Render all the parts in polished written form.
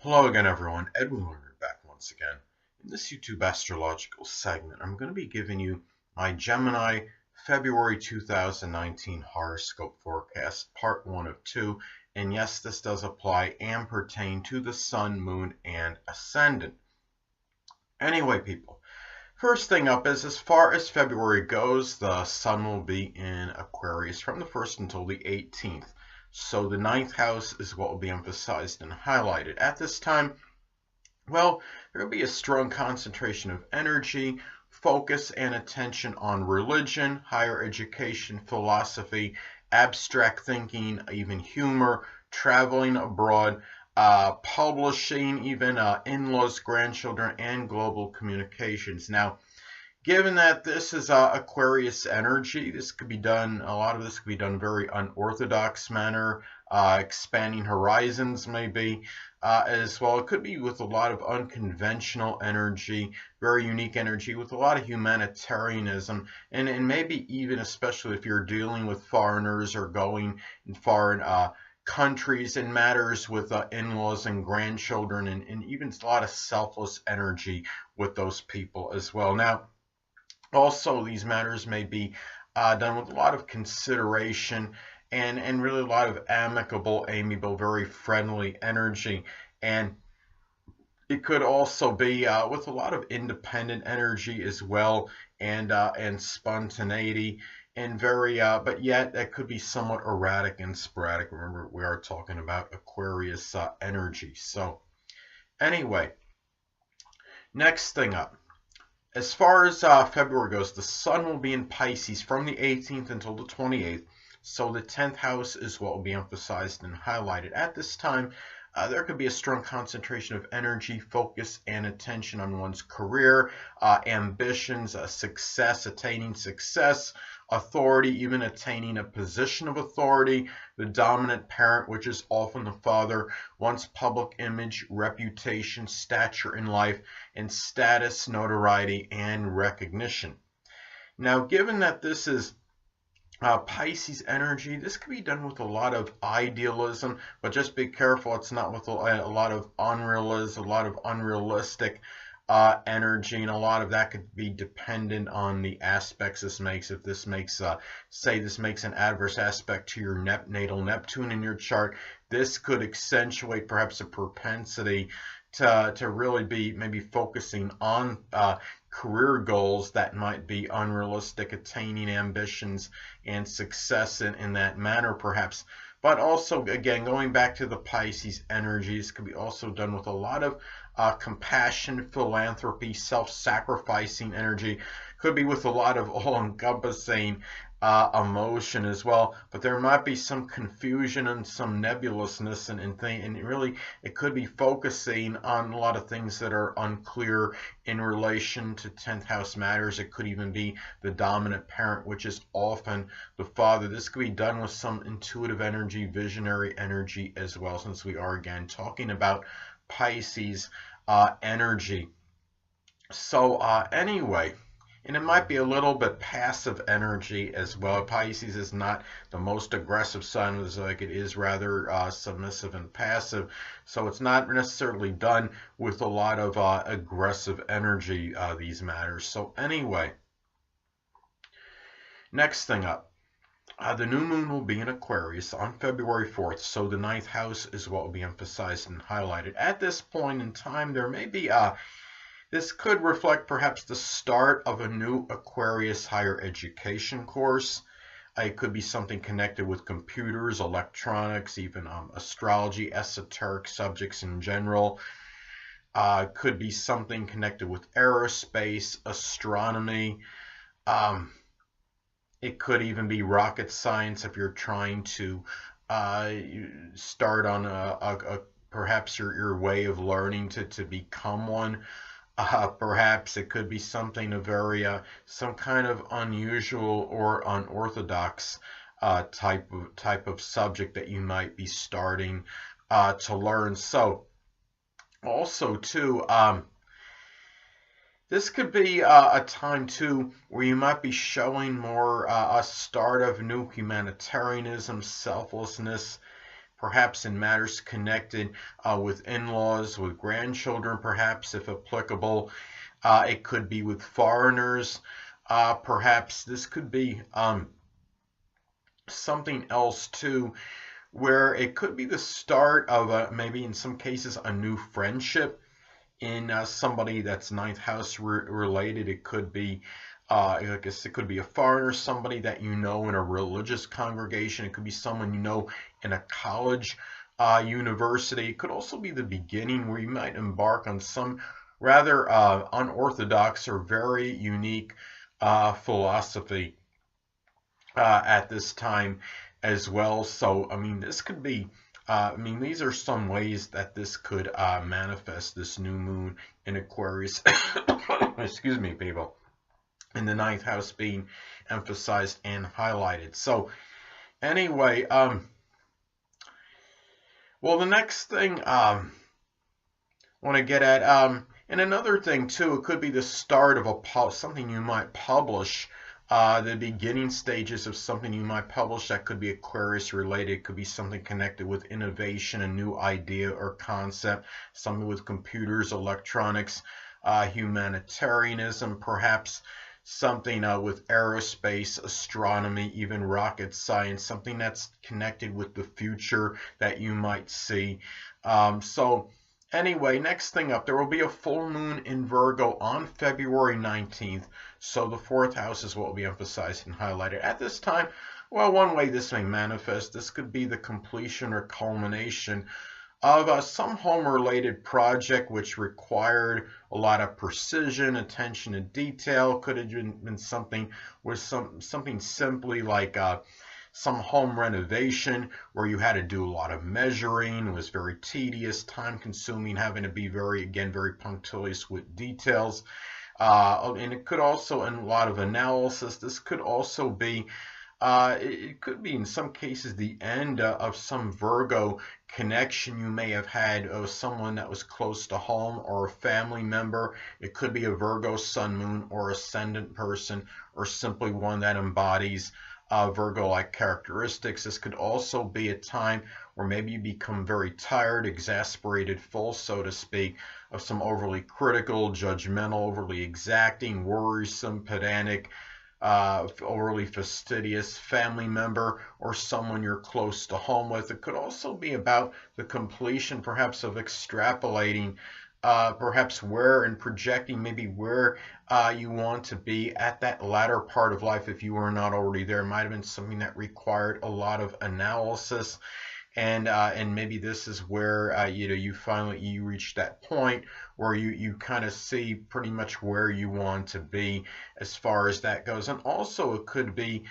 Hello again, everyone. Edwin Learnard back once again. In this YouTube astrological segment, I'm going to be giving you my Gemini February 2019 horoscope forecast, part 1 of 2. And yes, this does apply and pertain to the Sun, Moon, and Ascendant. Anyway, people, first thing up is as far as February goes, the Sun will be in Aquarius from the 1st until the 18th. So the 9th house is what will be emphasized and highlighted. At this time, well, there will be a strong concentration of energy, focus, and attention on religion, higher education, philosophy, abstract thinking, even humor, traveling abroad, publishing, even in-laws, grandchildren, and global communications. Now, given that this is Aquarius energy, this could be done, a lot of this could be done very unorthodox manner, expanding horizons maybe, as well. It could be with a lot of unconventional energy, very unique energy, with a lot of humanitarianism, and maybe even especially if you're dealing with foreigners or going in foreign countries and matters with in-laws and grandchildren, and even a lot of selfless energy with those people as well. Now, also, these matters may be done with a lot of consideration and really a lot of amicable, amiable, very friendly energy. And it could also be with a lot of independent energy as well, and spontaneity, and very, but yet that could be somewhat erratic and sporadic. Remember, we are talking about Aquarius energy. So anyway, next thing up. As far as February goes, the Sun will be in Pisces from the 18th until the 28th. So the 10th house is what will be emphasized and highlighted. At this time, there could be a strong concentration of energy, focus, and attention on one's career, ambitions, success, attaining success, authority, even attaining a position of authority, the dominant parent, which is often the father, one's public image, reputation, stature in life, and status, notoriety, and recognition. Now, given that this is Pisces energy, this can be done with a lot of idealism, but just be careful it's not with a lot of unrealism, a lot of unrealistic energy, and a lot of that could be dependent on the aspects this makes. If this makes, say this makes an adverse aspect to your natal Neptune in your chart, this could accentuate perhaps a propensity to really be maybe focusing on career goals that might be unrealistic, attaining ambitions and success in that manner perhaps. But also, again, going back to the Pisces energies, could be also done with a lot of compassion, philanthropy, self-sacrificing energy. Could be with a lot of all-encompassing emotion as well. But there might be some confusion and some nebulousness, and really it could be focusing on a lot of things that are unclear in relation to 10th house matters. It could even be the dominant parent, which is often the father. This could be done with some intuitive energy, visionary energy as well, since we are again talking about Pisces energy. So anyway, and it might be a little bit passive energy as well. Pisces is not the most aggressive sign of the zodiac. It is rather submissive and passive. So it's not necessarily done with a lot of aggressive energy, these matters. So anyway, next thing up. The new moon will be in Aquarius on February 4th, so the 9th house is what will be emphasized and highlighted. At this point in time, there may be this could reflect perhaps the start of a new Aquarius higher education course. It could be something connected with computers, electronics, even astrology, esoteric subjects in general. Could be something connected with aerospace, astronomy. It could even be rocket science if you're trying to start on perhaps your way of learning to become one. Perhaps it could be something of very some kind of unusual or unorthodox type of subject that you might be starting to learn. So also too, this could be a time too where you might be showing more a start of new humanitarianism, selflessness, perhaps in matters connected with in-laws, with grandchildren, perhaps if applicable. It could be with foreigners. Perhaps this could be something else too, where it could be the start of maybe in some cases a new friendship in somebody that's ninth house related. It could be I guess it could be a foreigner, somebody that you know in a religious congregation. It could be someone you know in a college, university. It could also be the beginning where you might embark on some rather unorthodox or very unique philosophy at this time as well. So, I mean, this could be, I mean, these are some ways that this could manifest, this new moon in Aquarius. Excuse me, people. In the ninth house being emphasized and highlighted. So, anyway, well, the next thing I want to get at, and another thing too, it could be the start of something you might publish. The beginning stages of something you might publish that could be Aquarius related. It could be something connected with innovation, a new idea or concept, something with computers, electronics, humanitarianism, perhaps something with aerospace, astronomy, even rocket science, something that's connected with the future that you might see. So anyway, next thing up, there will be a full moon in Virgo on February 19th. So the fourth house is what will be emphasized and highlighted. At this time, well, one way this may manifest, this could be the completion or culmination of some home-related project which required a lot of precision, attention to detail. Could have been something with something simply like some home renovation where you had to do a lot of measuring. It was very tedious, time-consuming, having to be very punctilious with details. And it could also, in a lot of analysis, this could also be it could be in some cases the end of some Virgo connection you may have had of someone that was close to home or a family member. It could be a Virgo sun, moon, or ascendant person, or simply one that embodies Virgo-like characteristics. This could also be a time where maybe you become very tired, exasperated, full, so to speak, of some overly critical, judgmental, overly exacting, worrisome, pedantic, overly fastidious family member or someone you're close to home with. It could also be about the completion, perhaps, of extrapolating, perhaps where and projecting maybe where you want to be at that latter part of life if you were not already there. It might have been something that required a lot of analysis. And maybe this is where you finally reach that point where you kind of see pretty much where you want to be as far as that goes. And also it could be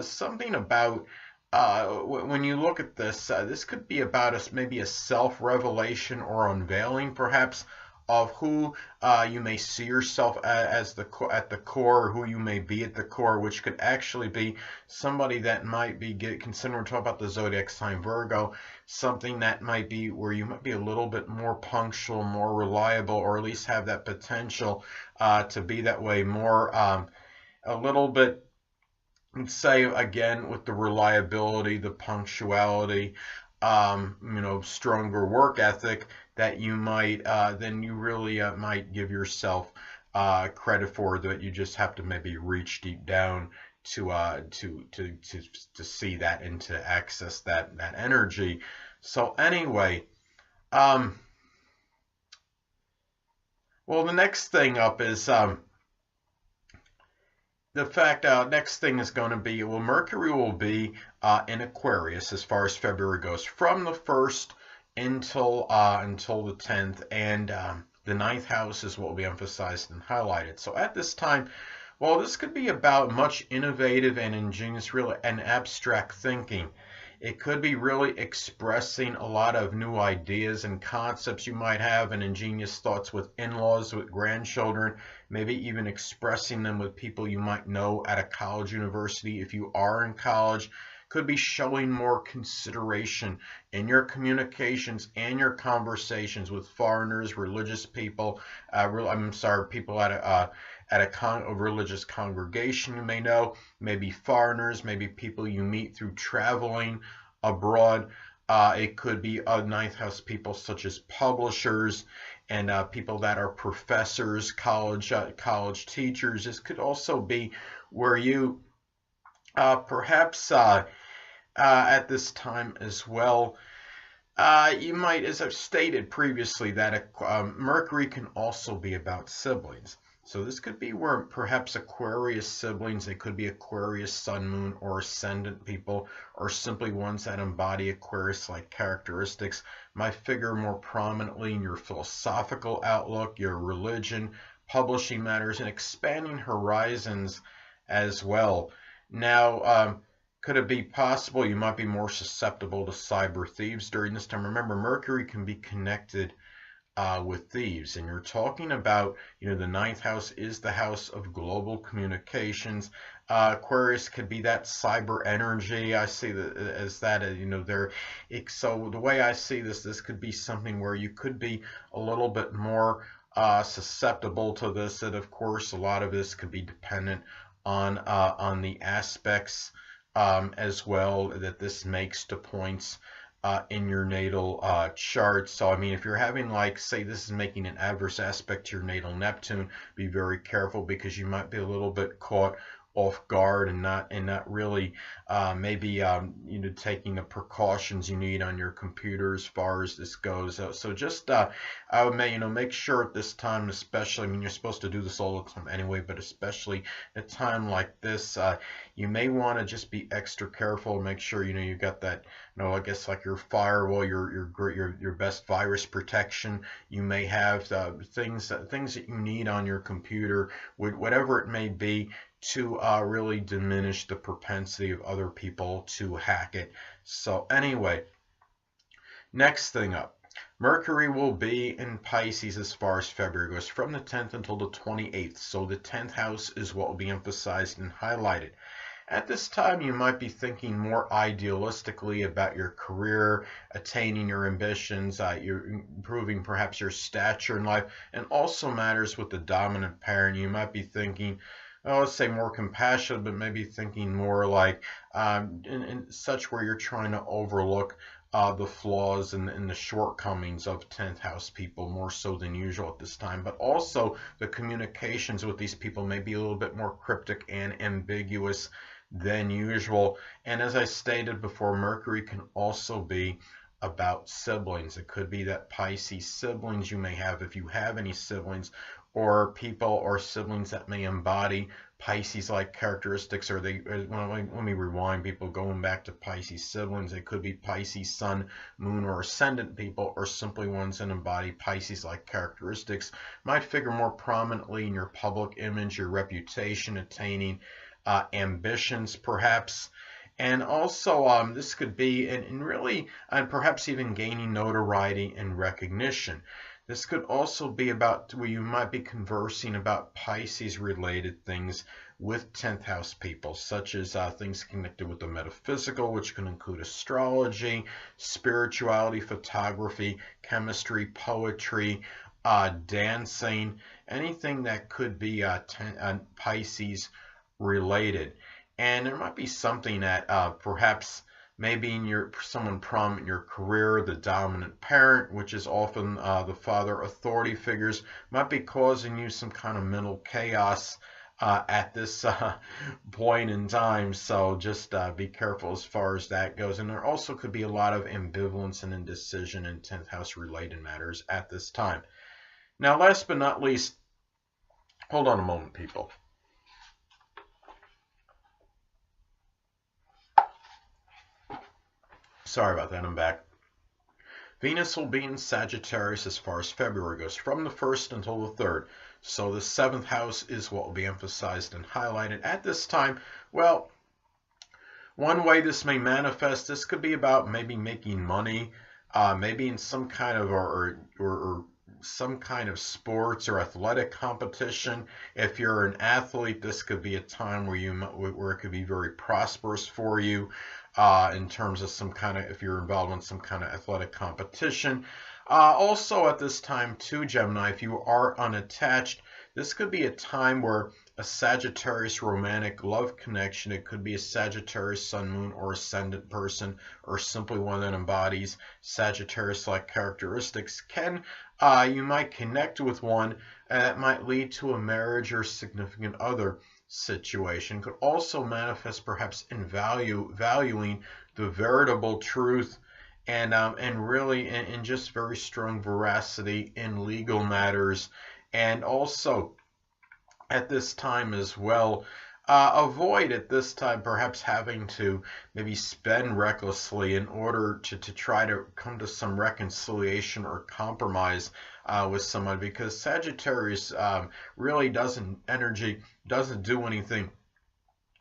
something about when you look at this, this could be about maybe a self-revelation or unveiling, perhaps, of who you may see yourself as at the core, who you may be at the core, which could actually be somebody that might be considered, we're talking about the zodiac sign Virgo, something that might be where you might be a little bit more punctual, more reliable, or at least have that potential to be that way, more a little bit, let's say, again, with the reliability, the punctuality, stronger work ethic that you might, then you really might give yourself credit for, that you just have to maybe reach deep down to see that and to access that energy. So anyway, well, the next thing up is the fact, next thing is going to be, well, Mercury will be in Aquarius as far as February goes, from the 1st until the 10th, and the 9th house is what will be emphasized and highlighted. So at this time, well, this could be about much innovative and ingenious, really, and abstract thinking. It could be really expressing a lot of new ideas and concepts you might have, and ingenious thoughts with in-laws, with grandchildren, maybe even expressing them with people you might know at a college, university, if you are in college. Could be showing more consideration in your communications and your conversations with foreigners, religious people, people at a religious congregation you may know, maybe foreigners, maybe people you meet through traveling abroad. It could be ninth house people such as publishers and people that are professors, college teachers. This could also be where you perhaps at this time as well. You might, as I've stated previously, that Mercury can also be about siblings. So this could be where perhaps Aquarius siblings, they could be Aquarius, Sun, Moon, or Ascendant people, or simply ones that embody Aquarius-like characteristics, might figure more prominently in your philosophical outlook, your religion, publishing matters, and expanding horizons as well. Now, could it be possible you might be more susceptible to cyber thieves during this time? Remember, Mercury can be connected with thieves, and you're talking about, the ninth house is the house of global communications. Aquarius could be that cyber energy. I see that as that, so the way I see this could be something where you could be a little bit more susceptible to this, and of course, a lot of this could be dependent on the aspects as well that this makes to points in your natal chart. So I mean, if you're having, like, say this is making an adverse aspect to your natal Neptune, be very careful, because you might be a little bit caught off guard and not really maybe taking the precautions you need on your computer as far as this goes. So just I would make sure at this time, especially, I mean, you're supposed to do this all the time anyway, but especially at a time like this, you may want to just be extra careful. Make sure you got that, I guess, like your firewall, your best virus protection. You may have things that you need on your computer, whatever it may be, to really diminish the propensity of other people to hack it. So anyway, next thing up, Mercury will be in Pisces as far as February goes, from the 10th until the 28th. So the 10th house is what will be emphasized and highlighted. At this time, you might be thinking more idealistically about your career, attaining your ambitions, you're improving perhaps your stature in life, and also matters with the dominant parent. You might be thinking, let's say more compassionate, but maybe thinking more like in such where you're trying to overlook the flaws and the shortcomings of 10th house people more so than usual at this time. But also the communications with these people may be a little bit more cryptic and ambiguous than usual. And as I stated before, Mercury can also be about siblings. It could be that Pisces siblings you may have, if you have any siblings, or people or siblings that may embody Pisces-like characteristics, or let me rewind, people going back to Pisces siblings. They could be Pisces, Sun, Moon, or Ascendant people, or simply ones that embody Pisces-like characteristics. Might figure more prominently in your public image, your reputation, attaining ambitions, perhaps. And also, this could be, and really, perhaps even gaining notoriety and recognition. This could also be about where you might be conversing about Pisces-related things with 10th house people, such as things connected with the metaphysical, which can include astrology, spirituality, photography, chemistry, poetry, dancing, anything that could be Pisces-related. And there might be something that perhaps maybe in someone prominent in your career, the dominant parent, which is often the father authority figures, might be causing you some kind of mental chaos at this point in time. So just be careful as far as that goes. And there also could be a lot of ambivalence and indecision in 10th house related matters at this time. Now, last but not least, hold on a moment, people. Sorry about that, I'm back. Venus will be in Sagittarius as far as February goes, from the 1st until the 3rd. So the 7th house is what will be emphasized and highlighted at this time. Well, one way this may manifest, this could be about maybe making money, maybe in some kind of or some kind of sports or athletic competition. If you're an athlete, this could be a time where it could be very prosperous for you. In terms of some kind of, if you're involved in some kind of athletic competition. Also at this time too, Gemini, if you are unattached, this could be a time where a Sagittarius romantic love connection. It could be a Sagittarius sun, moon, or ascendant person, or simply one that embodies Sagittarius-like characteristics. You might connect with one that might lead to a marriage or significant other situation. Could also manifest perhaps in valuing the veritable truth and really in just very strong veracity in legal matters. And also at this time as well, avoid at this time perhaps having to maybe spend recklessly in order to try to come to some reconciliation or compromise with someone, because Sagittarius really doesn't do anything,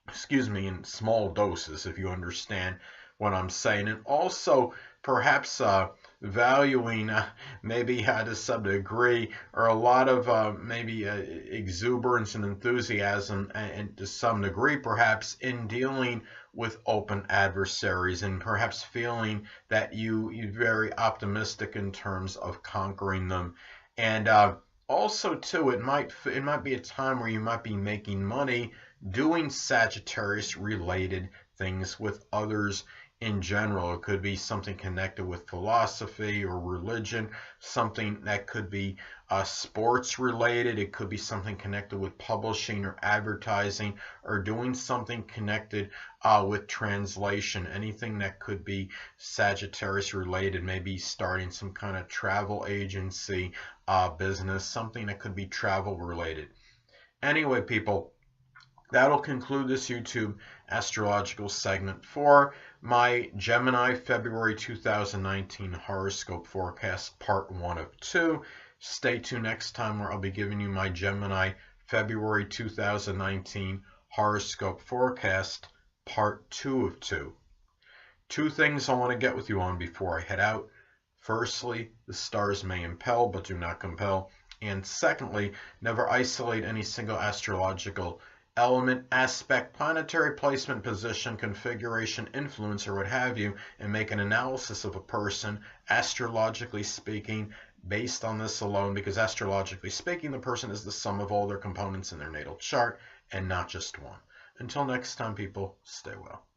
excuse me, in small doses, if you understand what I'm saying. And also perhaps valuing maybe to some degree, or a lot of maybe exuberance and enthusiasm, and to some degree perhaps in dealing with open adversaries, and perhaps feeling that you're very optimistic in terms of conquering them. And also too, it might be a time where you might be making money doing Sagittarius related things with others in general. It could be something connected with philosophy or religion, something that could be sports related. It could be something connected with publishing or advertising, or doing something connected with translation. Anything that could be Sagittarius related, maybe starting some kind of travel agency business, something that could be travel related. Anyway, people, that'll conclude this YouTube astrological segment for my Gemini February 2019 horoscope forecast, part 1 of 2. Stay tuned next time, where I'll be giving you my Gemini February 2019 horoscope forecast, part 2 of 2. Two things I want to get with you on before I head out. Firstly, the stars may impel but do not compel. And secondly, never isolate any single astrological element, aspect, planetary placement, position, configuration, influence, or what have you, and make an analysis of a person, astrologically speaking, based on this alone, because astrologically speaking, the person is the sum of all their components in their natal chart and not just one. Until next time, people, stay well.